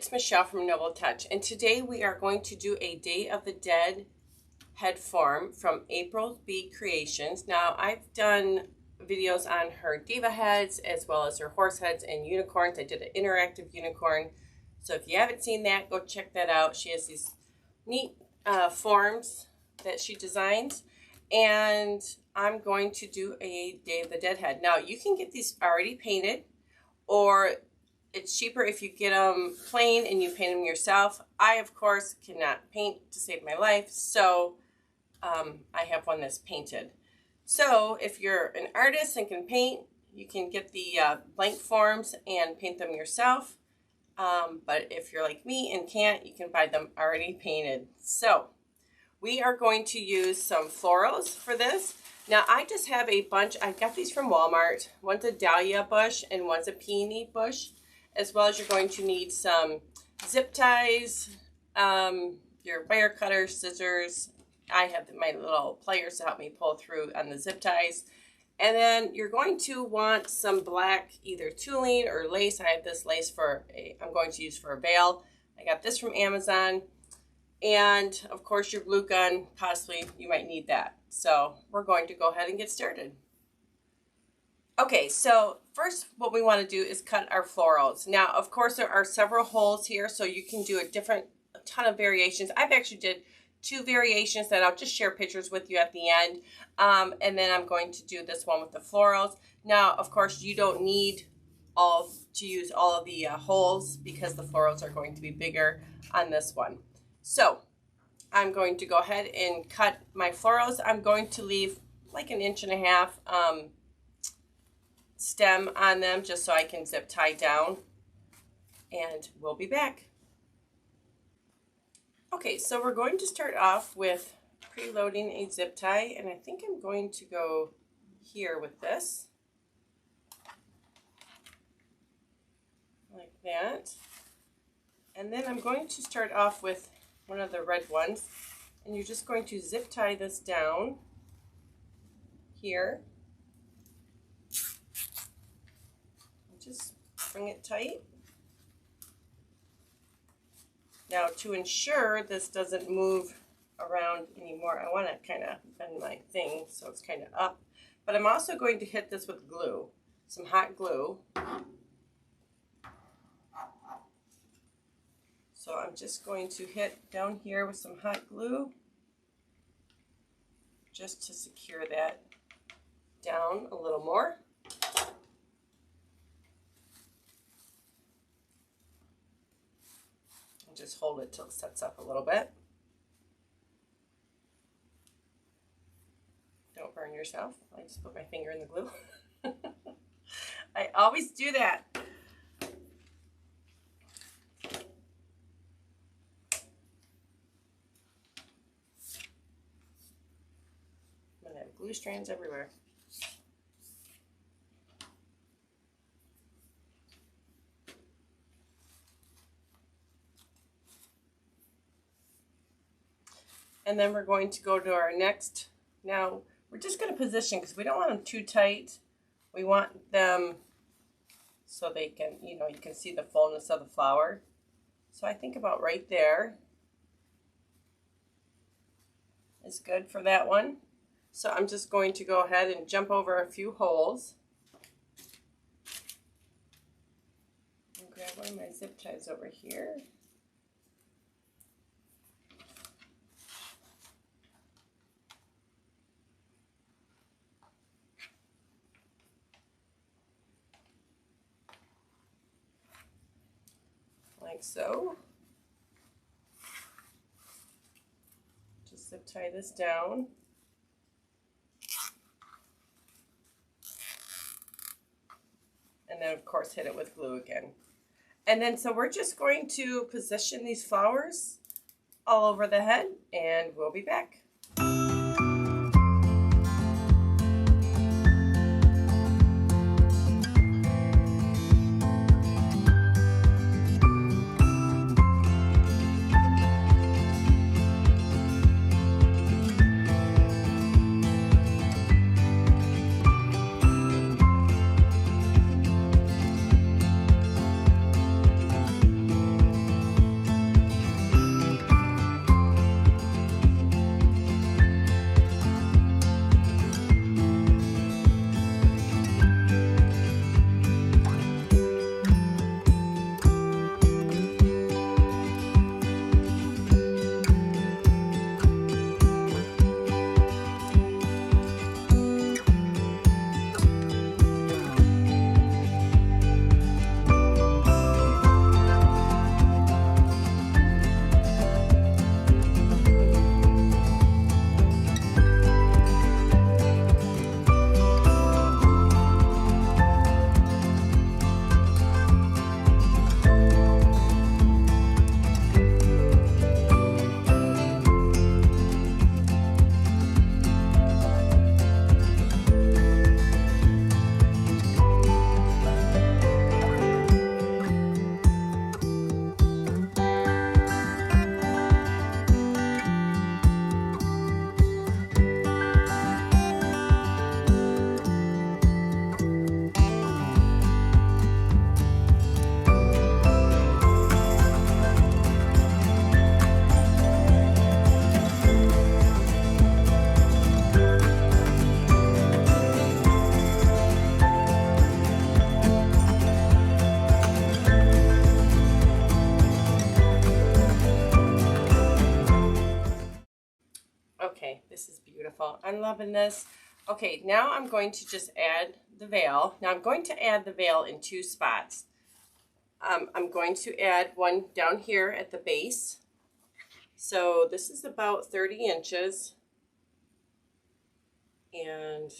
it's Michelle from Noble Touch, and today we are going to do a Day of the Dead head form from April B Creations. Now, I've done videos on her Diva heads as well as her horse heads and unicorns. I did an interactive unicorn, so if you haven't seen that, go check that out. She has these neat forms that she designs, and I'm going to do a Day of the Dead head. Now, you can get these already painted, or it's cheaper if you get them plain and you paint them yourself. I, of course, cannot paint to save my life, so I have one that's painted. So if you're an artist and can paint, you can get the blank forms and paint them yourself. But if you're like me and can't, you can buy them already painted. So we are going to use some florals for this. Now, I just have a bunch. I got these from Walmart. One's a dahlia bush and one's a peony bush. As well as you're going to need some zip ties, your wire cutter, scissors. I have my little pliers to help me pull through on the zip ties. And then you're going to want some black, either tooling or lace. I have this lace I'm going to use for a veil. I got this from Amazon. And of course your glue gun, possibly you might need that. So we're going to go ahead and get started. Okay, so first what we want to do is cut our florals. Now, of course, there are several holes here, so you can do a ton of variations. I've actually did 2 variations that I'll just share pictures with you at the end. And then I'm going to do this one with the florals. Now, of course, you don't need to use all of the holes because the florals are going to be bigger on this one. So I'm going to go ahead and cut my florals. I'm going to leave like 1.5 inches stem on them just so I can zip tie down, and we'll be back. Okay, so we're going to start off with preloading a zip tie, and I think I'm going to go here with this, like that. And then I'm going to start off with one of the red ones, and you're just going to zip tie this down here. Just bring it tight. Now, to ensure this doesn't move around anymore, I want to kind of bend my thing so it's kind of up. But I'm also going to hit this with glue, some hot glue. So I'm just going to hit down here with some hot glue just to secure that down a little more. Just hold it till it sets up a little bit. Don't burn yourself. I just put my finger in the glue. I always do that. I'm gonna have glue strands everywhere. And then we're going to go to our next. Now, we're just going to position because we don't want them too tight. We want them so they can, you can see the fullness of the flower. So I think about right there is good for that one. So I'm just going to go ahead and jump over a few holes. And grab one of my zip ties over here. Like so. Just zip tie this down. And then of course hit it with glue again. And then so we're just going to position these flowers all over the head, and we'll be back. I'm loving this. Okay, now I'm going to just add the veil. Now I'm going to add the veil in 2 spots. I'm going to add one down here at the base. So this is about 30 inches. And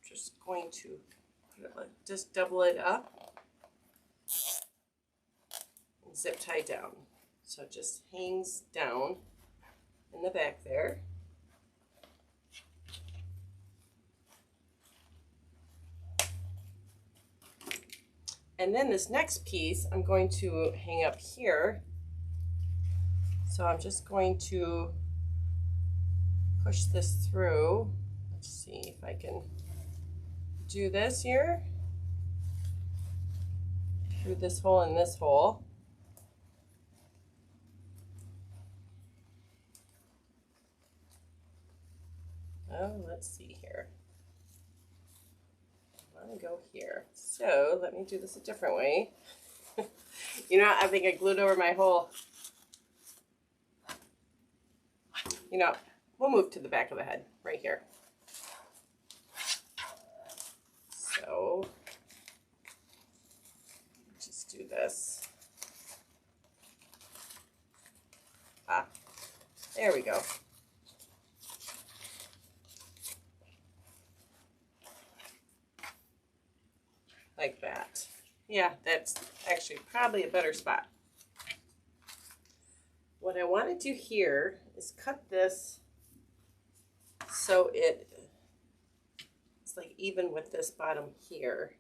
just going to just double it up and zip tie down. So it just hangs down in the back there. And then this next piece I'm going to hang up here. So I'm just going to push this through. Let's see if I can do this here. Through this hole and this hole. Oh, let's see here. I want to go here. So let me do this a different way. You know, I think I glued over my hole. You know, we'll move to the back of the head right here. So just do this. Ah, there we go. Like that. Yeah, that's actually probably a better spot. What I want to do here is cut this so it's like even with this bottom here.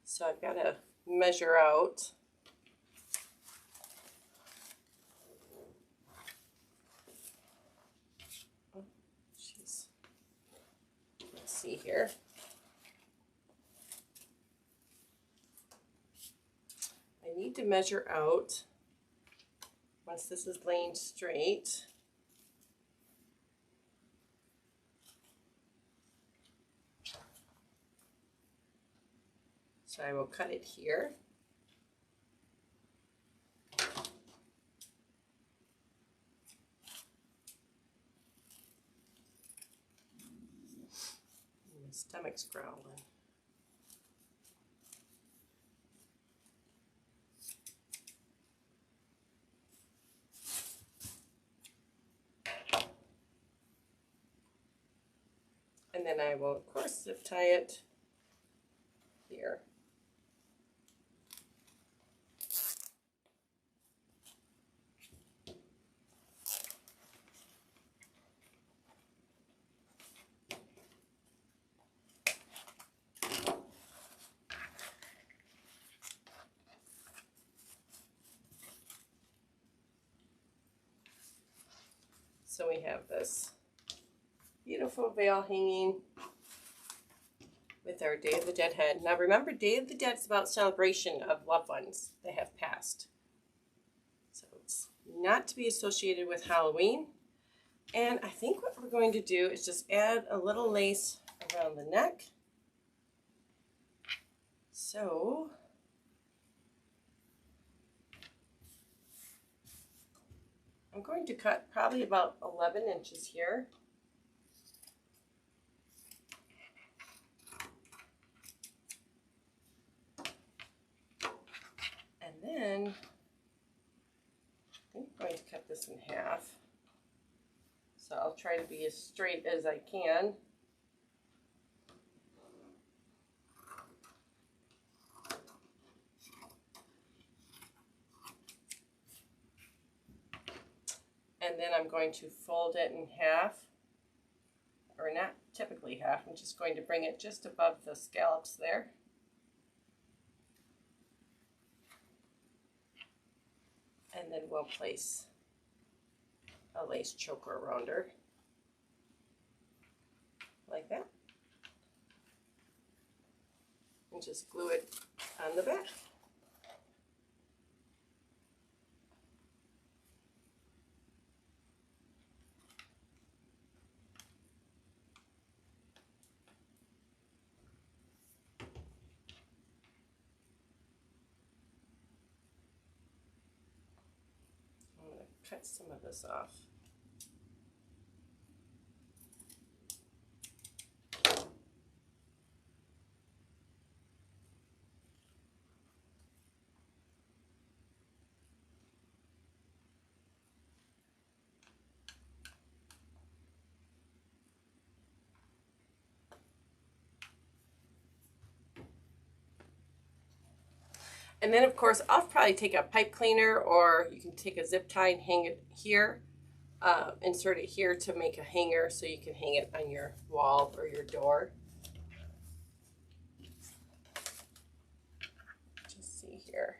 So I've got to measure out. Oh, jeez. Let's see here. I need to measure out once this is laying straight. So I will cut it here. And my stomach's growling. And then I will, of course, zip tie it here. So we have this beautiful veil hanging with our Day of the Dead head. Now remember, Day of the Dead is about celebration of loved ones that have passed. So it's not to be associated with Halloween. And I think what we're going to do is just add a little lace around the neck. So I'm going to cut probably about 11 inches here. And then I'm going to cut this in half. So I'll try to be as straight as I can. And then I'm going to fold it in half, or not typically half. I'm just going to bring it just above the scallops there. And then we'll place a lace choker around her, like that. And just glue it on the back. I'm going to cut some of this off. And then, of course, I'll probably take a pipe cleaner, or you can take a zip tie and hang it here. Insert it here to make a hanger so you can hang it on your wall or your door. Just see here.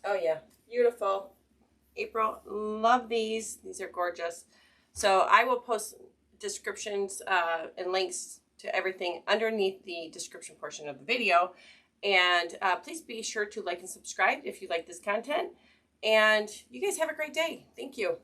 Oh yeah, beautiful. April, love these. These are gorgeous. So I will post descriptions and links to everything underneath the description portion of the video. And please be sure to like and subscribe if you like this content. And you guys have a great day. Thank you.